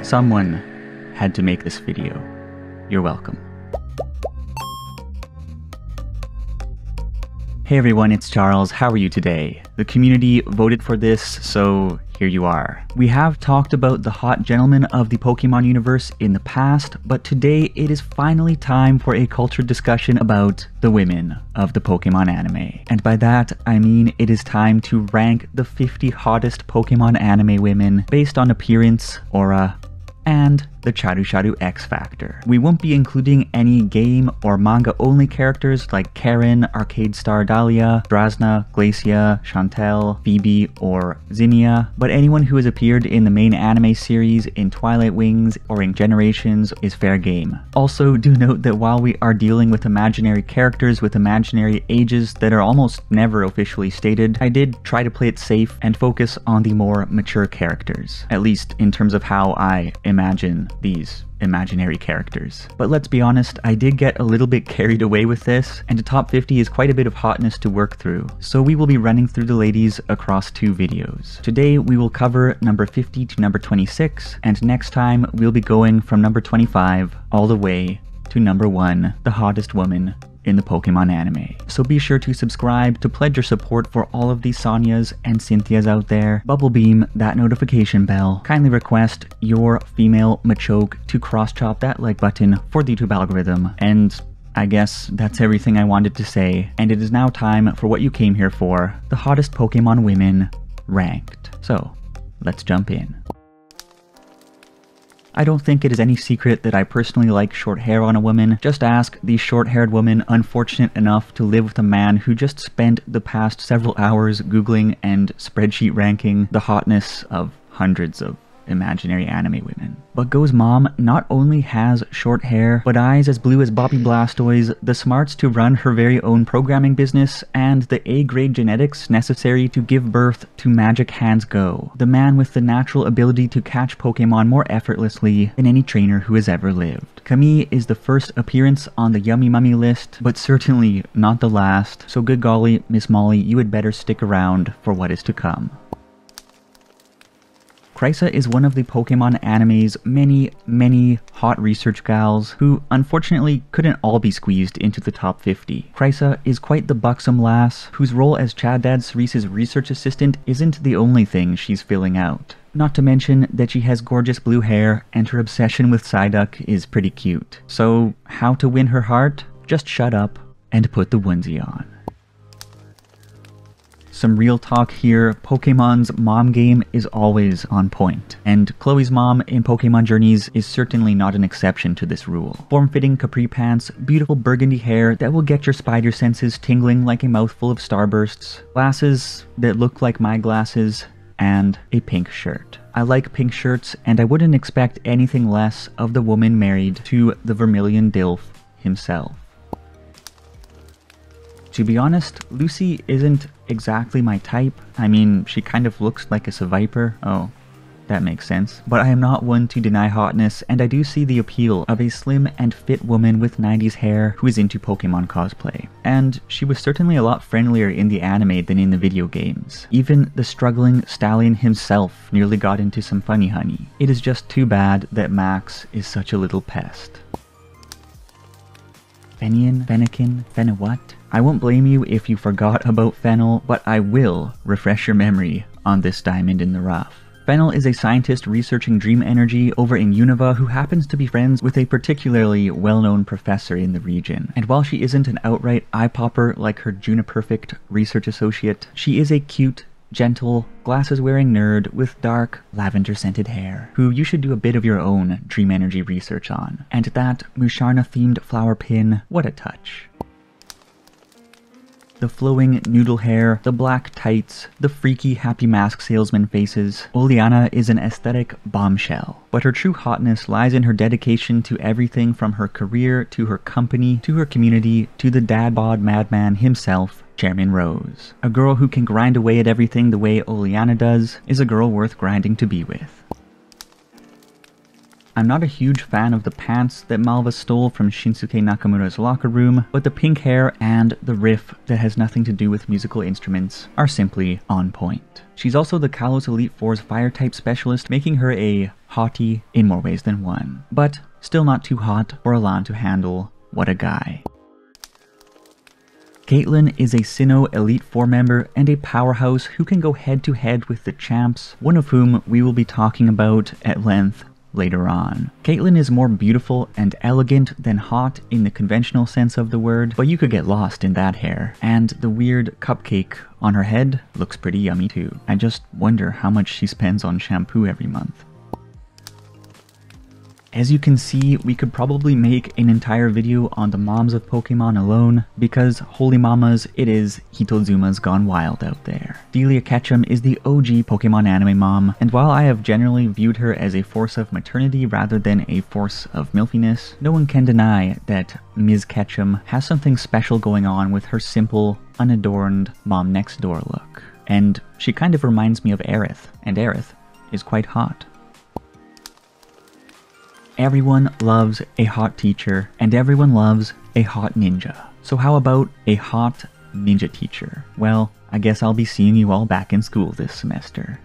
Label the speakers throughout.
Speaker 1: Someone had to make this video. You're welcome. Hey everyone, it's Charles. How are you today? The community voted for this, so here you are. We have talked about the hot gentlemen of the Pokemon universe in the past, but today it is finally time for a cultured discussion about the women of the Pokemon anime. And by that, I mean it is time to rank the 50 hottest Pokemon anime women based on appearance, aura, and the Charu X Factor. We won't be including any game or manga only characters like Karen, Arcade Star Dahlia, Drasna, Glacia, Chantel, Phoebe, or Zinnia, but anyone who has appeared in the main anime series, in Twilight Wings, or in Generations is fair game. Also, do note that while we are dealing with imaginary characters with imaginary ages that are almost never officially stated, I did try to play it safe and focus on the more mature characters, at least in terms of how I imagine these imaginary characters. But let's be honest, I did get a little bit carried away with this, and a top 50 is quite a bit of hotness to work through, so we will be running through the ladies across 2 videos. Today we will cover number 50 to number 26, and next time we'll be going from number 25 all the way to number 1, the hottest woman in the Pokemon anime. So be sure to subscribe to pledge your support for all of these Sonias and Cynthias out there. Bubble beam that notification bell. Kindly request your female Machoke to cross-chop that like button for the YouTube algorithm. And I guess that's everything I wanted to say. And it is now time for what you came here for, the hottest Pokemon women ranked. So let's jump in. I don't think it is any secret that I personally like short hair on a woman. Just ask the short-haired woman unfortunate enough to live with a man who just spent the past several hours Googling and spreadsheet ranking the hotness of hundreds of imaginary anime women. But Go's mom not only has short hair, but eyes as blue as Bobby Blastoise, the smarts to run her very own programming business, and the A-grade genetics necessary to give birth to Magic Hands Go, the man with the natural ability to catch Pokemon more effortlessly than any trainer who has ever lived. Camille is the first appearance on the Yummy Mummy list, but certainly not the last, so good golly, Miss Molly, you had better stick around for what is to come. Kreisa is one of the Pokemon anime's many hot research gals who unfortunately couldn't all be squeezed into the top 50. Kreisa is quite the buxom lass whose role as Chad Dad Cerise's research assistant isn't the only thing she's filling out. Not to mention that she has gorgeous blue hair and her obsession with Psyduck is pretty cute. So how to win her heart? Just shut up and put the onesie on. Some real talk here, Pokemon's mom game is always on point, and Chloe's mom in Pokemon Journeys is certainly not an exception to this rule. Form-fitting capri pants, beautiful burgundy hair that will get your spider senses tingling like a mouthful of starbursts, glasses that look like my glasses, and a pink shirt. I like pink shirts, and I wouldn't expect anything less of the woman married to the Vermilion Dilf himself. To be honest, Lucy isn't exactly my type. I mean, she kind of looks like a Seviper. Oh, that makes sense. But I am not one to deny hotness, and I do see the appeal of a slim and fit woman with 90s hair who is into Pokemon cosplay. And she was certainly a lot friendlier in the anime than in the video games. Even the struggling stallion himself nearly got into some funny honey. It is just too bad that Max is such a little pest. Fennekin? What? I won't blame you if you forgot about Fennel, but I will refresh your memory on this diamond in the rough. Fennel is a scientist researching dream energy over in Unova who happens to be friends with a particularly well-known professor in the region. And while she isn't an outright eye-popper like her Juniperfect research associate, she is a cute, gentle, glasses-wearing nerd with dark, lavender-scented hair, who you should do a bit of your own dream energy research on. And that Musharna-themed flower pin, what a touch. The flowing noodle hair, the black tights, the freaky happy mask salesman faces. Oleana is an aesthetic bombshell, but her true hotness lies in her dedication to everything from her career to her company to her community to the dad bod madman himself, Chairman Rose. A girl who can grind away at everything the way Oleana does is a girl worth grinding to be with. I'm not a huge fan of the pants that Malva stole from Shinsuke Nakamura's locker room, but the pink hair and the riff that has nothing to do with musical instruments are simply on point. She's also the Kalos Elite Four's fire-type specialist, making her a hottie in more ways than one. But still not too hot for Elan to handle. What a guy. Caitlyn is a Sinnoh Elite Four member and a powerhouse who can go head-to-head with the champs, one of whom we will be talking about at length later on. Caitlyn is more beautiful and elegant than hot in the conventional sense of the word, but you could get lost in that hair. And the weird cupcake on her head looks pretty yummy too. I just wonder how much she spends on shampoo every month. As you can see, we could probably make an entire video on the moms of Pokemon alone, because holy mamas, it is Hitozuma's gone wild out there. Delia Ketchum is the OG Pokemon anime mom, and while I have generally viewed her as a force of maternity rather than a force of milfiness, no one can deny that Ms. Ketchum has something special going on with her simple, unadorned mom next door look. And she kind of reminds me of Aerith, and Aerith is quite hot. Everyone loves a hot teacher, and everyone loves a hot ninja. So how about a hot ninja teacher? Well, I guess I'll be seeing you all back in school this semester.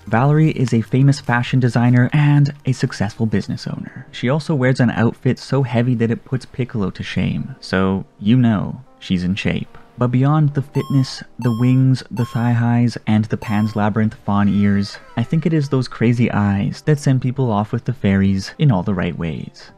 Speaker 1: Valerie is a famous fashion designer and a successful business owner. She also wears an outfit so heavy that it puts Piccolo to shame, so you know she's in shape. But beyond the fitness, the wings, the thigh highs, and the Pan's Labyrinth fawn ears, I think it is those crazy eyes that send people off with the fairies in all the right ways.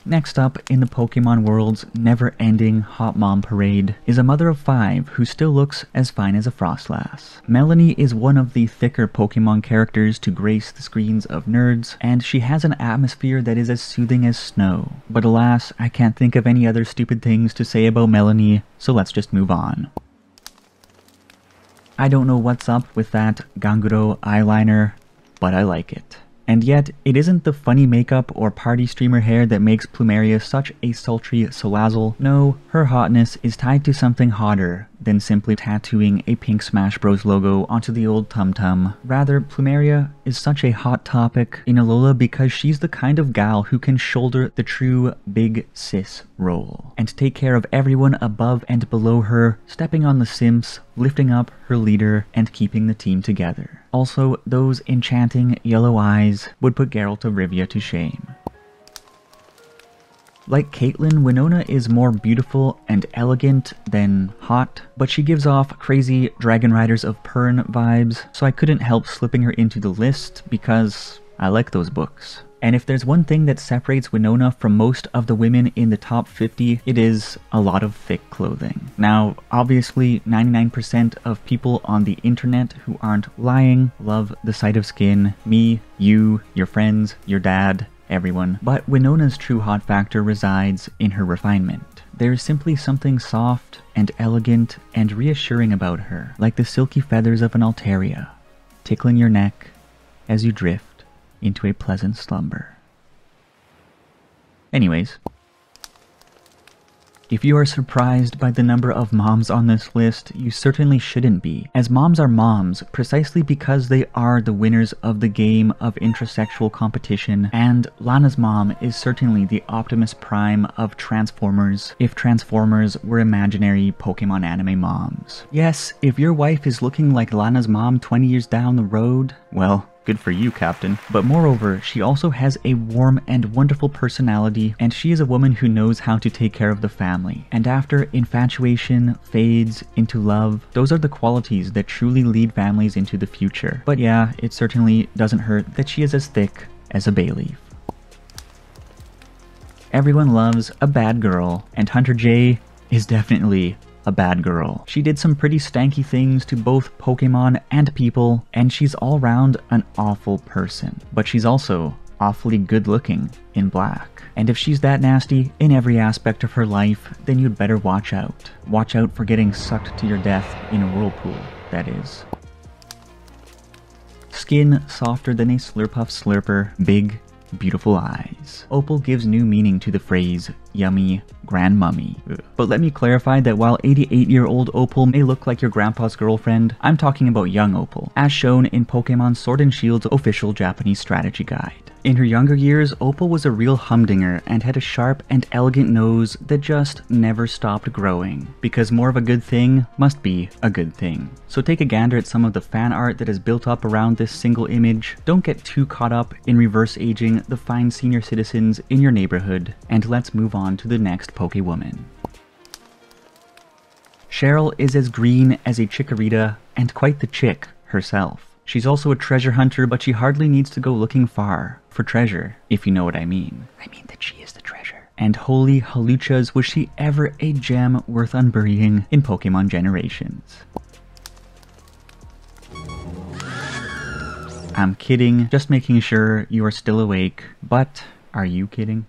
Speaker 1: Next up in the Pokemon world's never-ending hot mom parade is a mother of 5 who still looks as fine as a Frostlass. Melanie is one of the thicker Pokemon characters to grace the screens of nerds, and she has an atmosphere that is as soothing as snow. But alas, I can't think of any other stupid things to say about Melanie, so let's just move on. I don't know what's up with that Ganguro eyeliner, but I like it. And yet, it isn't the funny makeup or party streamer hair that makes Plumeria such a sultry Salazzle. No, her hotness is tied to something hotter than simply tattooing a pink Smash Bros logo onto the old tum-tum. Rather, Plumeria is such a hot topic in Alola because she's the kind of gal who can shoulder the true big sis role and take care of everyone above and below her, stepping on the simps, lifting up her leader, and keeping the team together. Also, those enchanting yellow eyes would put Geralt of Rivia to shame. Like Caitlyn, Winona is more beautiful and elegant than hot, but she gives off crazy Dragon Riders of Pern vibes, so I couldn't help slipping her into the list because I like those books. And if there's one thing that separates Winona from most of the women in the top 50, it is a lot of thick clothing. Now, obviously, 99% of people on the internet who aren't lying love the sight of skin. Me, you, your friends, your dad, everyone. But Winona's true hot factor resides in her refinement. There's simply something soft and elegant and reassuring about her, like the silky feathers of an Altaria, tickling your neck as you drift into a pleasant slumber. Anyways, if you are surprised by the number of moms on this list, you certainly shouldn't be, as moms are moms precisely because they are the winners of the game of intrasexual competition, and Lana's mom is certainly the Optimus Prime of Transformers, if Transformers were imaginary Pokemon anime moms. Yes, if your wife is looking like Lana's mom 20 years down the road, well, good for you, Captain. But moreover, she also has a warm and wonderful personality, and she is a woman who knows how to take care of the family. And after infatuation fades into love, those are the qualities that truly lead families into the future. But yeah, it certainly doesn't hurt that she is as thick as a bay leaf. Everyone loves a bad girl, and Hunter J is definitely a bad girl. She did some pretty stanky things to both Pokemon and people, and she's all round an awful person. But she's also awfully good looking in black. And if she's that nasty in every aspect of her life, then you'd better watch out. Watch out for getting sucked to your death in a whirlpool, that is. Skin softer than a Slurpuff Slurper, big beautiful eyes. Opal gives new meaning to the phrase, yummy grandmummy. But let me clarify that while 88-year-old Opal may look like your grandpa's girlfriend, I'm talking about young Opal, as shown in Pokemon Sword and Shield's official Japanese strategy guide. In her younger years, Opal was a real humdinger and had a sharp and elegant nose that just never stopped growing. Because more of a good thing must be a good thing. So take a gander at some of the fan art that is built up around this single image. Don't get too caught up in reverse aging the fine senior citizens in your neighborhood, and let's move on to the next Pokewoman. Cheryl is as green as a Chikorita and quite the chick herself. She's also a treasure hunter, but she hardly needs to go looking far for treasure, if you know what I mean. I mean that she is the treasure. And holy haluchas, was she ever a gem worth unburying in Pokemon Generations. I'm kidding, just making sure you are still awake, but are you kidding?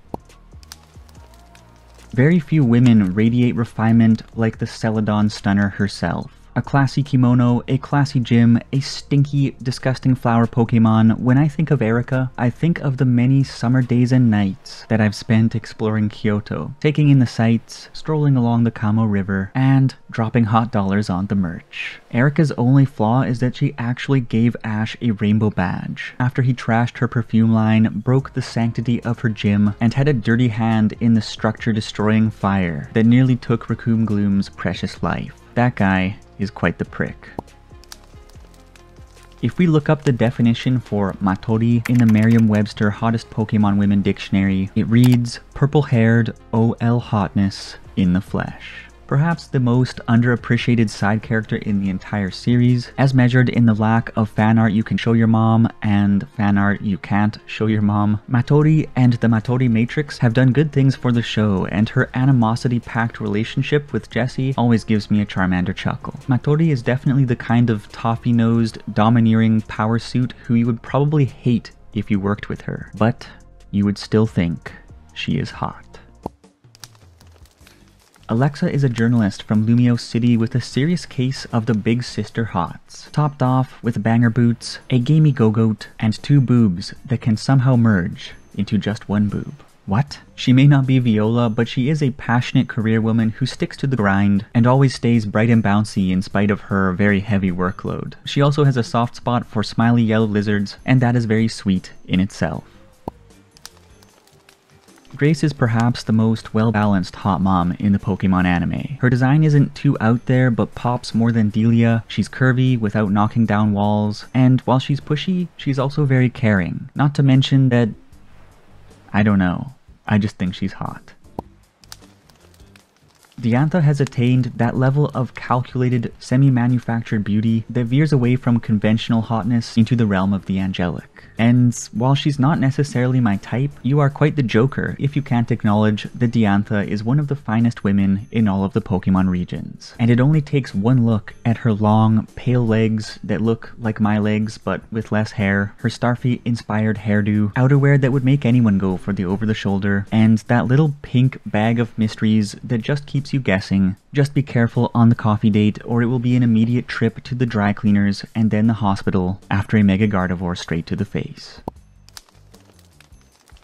Speaker 1: Very few women radiate refinement like the Celadon Stunner herself. A classy kimono, a classy gym, a stinky, disgusting flower Pokemon. When I think of Erica, I think of the many summer days and nights that I've spent exploring Kyoto, taking in the sights, strolling along the Kamo River, and dropping hot dollars on the merch. Erica's only flaw is that she actually gave Ash a rainbow badge after he trashed her perfume line, broke the sanctity of her gym, and had a dirty hand in the structure-destroying fire that nearly took Raccoon Gloom's precious life. That guy is quite the prick. If we look up the definition for Matori in the Merriam-Webster Hottest Pokemon Women Dictionary, it reads, purple-haired OL hotness in the flesh. Perhaps the most underappreciated side character in the entire series, as measured in the lack of fan art you can show your mom and fan art you can't show your mom. Matori and the Matori Matrix have done good things for the show, and her animosity-packed relationship with Jessie always gives me a Charmander chuckle. Matori is definitely the kind of toffee-nosed, domineering power suit who you would probably hate if you worked with her, but you would still think she is hot. Alexa is a journalist from Lumio City with a serious case of the big sister hots, topped off with banger boots, a gamey go-goat, and two boobs that can somehow merge into just one boob. What? She may not be Viola, but she is a passionate career woman who sticks to the grind and always stays bright and bouncy in spite of her very heavy workload. She also has a soft spot for smiley yellow lizards, and that is very sweet in itself. Grace is perhaps the most well-balanced hot mom in the Pokemon anime. Her design isn't too out there, but pops more than Delia. She's curvy without knocking down walls, and while she's pushy, she's also very caring. Not to mention that, I don't know, I just think she's hot. Diantha has attained that level of calculated, semi-manufactured beauty that veers away from conventional hotness into the realm of the angelic. And while she's not necessarily my type, you are quite the joker if you can't acknowledge that Diantha is one of the finest women in all of the Pokemon regions. And it only takes one look at her long, pale legs that look like my legs but with less hair, her Starfy-inspired hairdo, outerwear that would make anyone go for the over-the-shoulder, and that little pink bag of mysteries that just keeps you guessing. Just be careful on the coffee date, or it will be an immediate trip to the dry cleaners and then the hospital after a Mega Gardevoir straight to the face.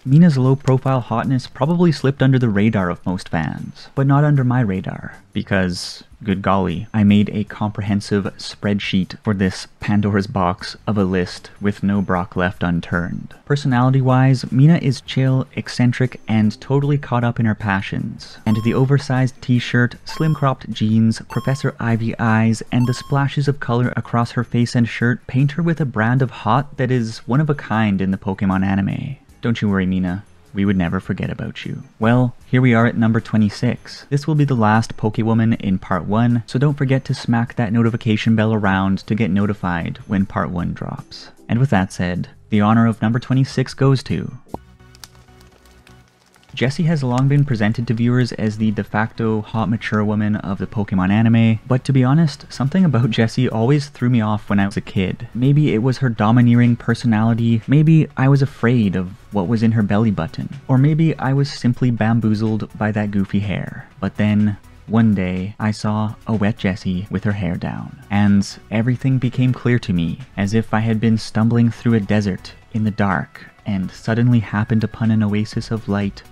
Speaker 1: Mina's low-profile hotness probably slipped under the radar of most fans, but not under my radar, because, good golly, I made a comprehensive spreadsheet for this Pandora's box of a list with no Brock left unturned. Personality-wise, Mina is chill, eccentric, and totally caught up in her passions, and the oversized t-shirt, slim-cropped jeans, Professor Ivy eyes, and the splashes of color across her face and shirt paint her with a brand of hot that is one of a kind in the Pokemon anime. Don't you worry, Mina. We would never forget about you. Well, here we are at number 26. This will be the last Pokewoman in part 1, so don't forget to smack that notification bell around to get notified when part 1 drops. And with that said, the honor of number 26 goes to... Jessie has long been presented to viewers as the de facto hot mature woman of the Pokemon anime, but to be honest, something about Jessie always threw me off when I was a kid. Maybe it was her domineering personality, maybe I was afraid of what was in her belly button, or maybe I was simply bamboozled by that goofy hair. But then, one day I saw a wet Jessie with her hair down, and everything became clear to me, as if I had been stumbling through a desert in the dark and suddenly happened upon an oasis of light,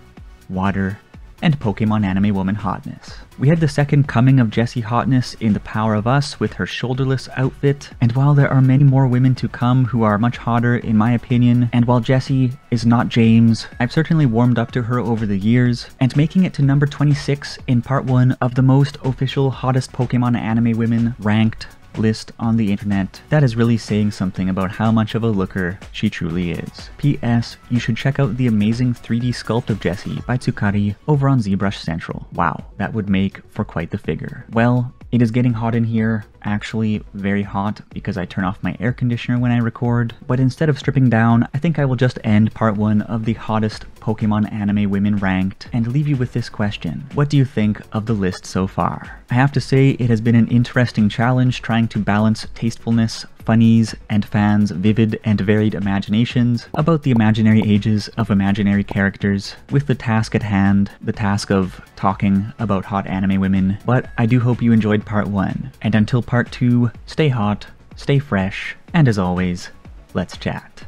Speaker 1: water, and Pokemon anime woman hotness. We had the second coming of Jessie hotness in The Power of Us with her shoulderless outfit, and while there are many more women to come who are much hotter in my opinion, and while Jessie is not James, I've certainly warmed up to her over the years, and making it to number 26 in part 1 of the most official hottest Pokemon anime women ranked list on the internet, that is really saying something about how much of a looker she truly is. P.S. You should check out the amazing 3D sculpt of Jessie by Tsukari over on ZBrush Central. Wow, that would make for quite the figure. Well, it is getting hot in here, actually very hot because I turn off my air conditioner when I record, but instead of stripping down, I think I will just end part 1 of the hottest Pokemon anime women ranked and leave you with this question. What do you think of the list so far? I have to say it has been an interesting challenge trying to balance tastefulness, funnies, and fans' vivid and varied imaginations about the imaginary ages of imaginary characters with the task at hand, the task of talking about hot anime women. But I do hope you enjoyed part 1, and until part 2, stay hot, stay fresh, and as always, let's chat.